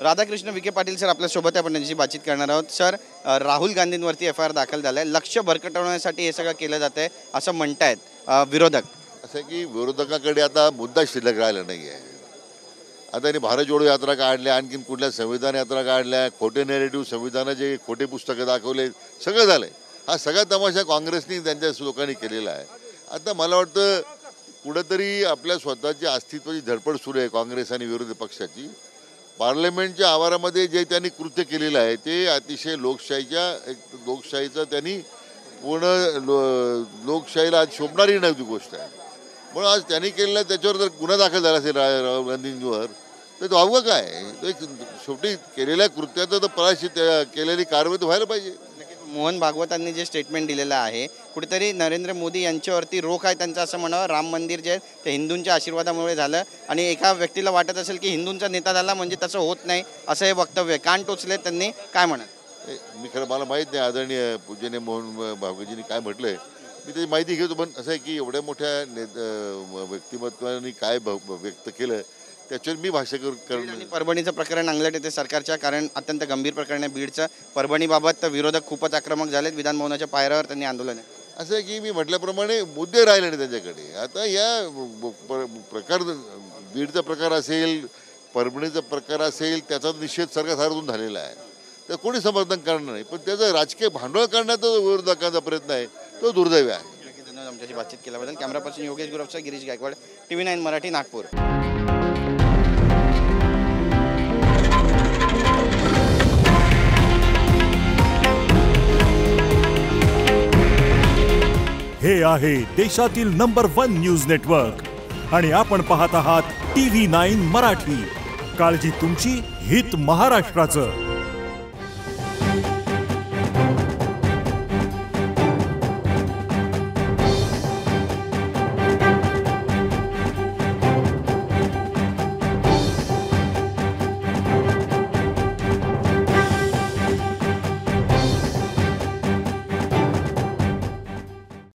Radhakrishna Vikhe Patil sir आपल्यासोबत आपण त्यांची बातचीत करणार आहोत. सर, राहुल गांधींवरती FIR दाखल झालाय. लक्ष भरकटवण्यासाठी हे सगळं केलं जातंय असं म्हणतायत विरोधक. असं की विरोधकाकडे आता मुद्दा शिल्लक राहिला नाही आहे. आता त्यांनी भारत जोडो यात्रा काढल्या, आणखीन कुठल्या संविधान यात्रा काढल्या, खोटे नेरेटिव्ह, संविधानाचे खोटे पुस्तकं दाखवले, सगळं झालंय. हा सगळा तमाशा काँग्रेसनी त्यांच्या लोकांनी केलेला आहे. आता मला वाटतं कुठंतरी आपल्या स्वतःची अस्तित्वाची धडपड सुरू आहे काँग्रेस आणि विरोधी पक्षाची. पार्लमेंटच्या आवारामध्ये जे त्यांनी कृत्य केलेलं आहे ते अतिशय लोकशाहीचं त्यांनी पूर्ण लोकशाहीला आज शोभणारी नव्हती गोष्ट आहे. म्हणून आज त्यांनी केलेलं त्याच्यावर जर गुन्हा दाखल झाला असेल राहुल गांधींवर तर तो अवघड काय, तो एक शेवटी केलेल्या कृत्याचं तर पराश्चित केलेली कारवाई तर व्हायला पाहिजे. मोहन भागवतांनी जे स्टेटमेंट दिलेलं आहे कुठेतरी नरेंद्र मोदी यांच्यावरती रोख आहे त्यांचं असं म्हणावं. राम मंदिर जे आहे ते हिंदूंच्या आशीर्वादामुळे झालं आणि एका व्यक्तीला वाटत असेल की हिंदूंचा नेता झाला म्हणजे तसं होत नाही असं हे वक्तव्य कान टोचले त्यांनी. काय म्हणत मी खरं मला माहीत नाही आदरणीय पूजनीय मोहन भागवतजींनी काय म्हटलंय, मी त्याची माहिती घेतो. पण असं आहे की एवढ्या मोठ्या व्यक्तिमत्वाने काय व्यक्त केलं त्याच्यावर मी भाष्य करणं. परभणीचं प्रकरण अंगलट येते सरकारच्या, कारण अत्यंत गंभीर प्रकरण आहे बीडचं. परभणीबाबत विरोधक खूपच आक्रमक झालेत. विधानभवनाच्या पायऱ्यावर त्यांनी आंदोलन आहे. असं आहे की मी म्हटल्याप्रमाणे मुद्दे राहिले नाही त्यांच्याकडे. आता या प्रकार बीडचा प्रकार असेल, परभणीचा प्रकार असेल, त्याचा निषेध सरकारतून झालेला आहे. तर कोणी समर्थन करणार नाही. पण त्याचं राजकीय भांडवल करण्याचा विरोधकांचा प्रयत्न आहे तो दुर्दैवी आहे. धन्यवाद आमच्याशी बातचीत केल्याबद्दल. कॅमेरा पर्सन योगेश गुरवचा, गिरीश गायकवाड, TV9 मराठी, नागपूर. हे आहे देशातील नंबर 1 न्यूज नेटवर्क आणि आपण पाहत आहात TV9 मराठी. काळजी तुमची, हित महाराष्ट्राचं.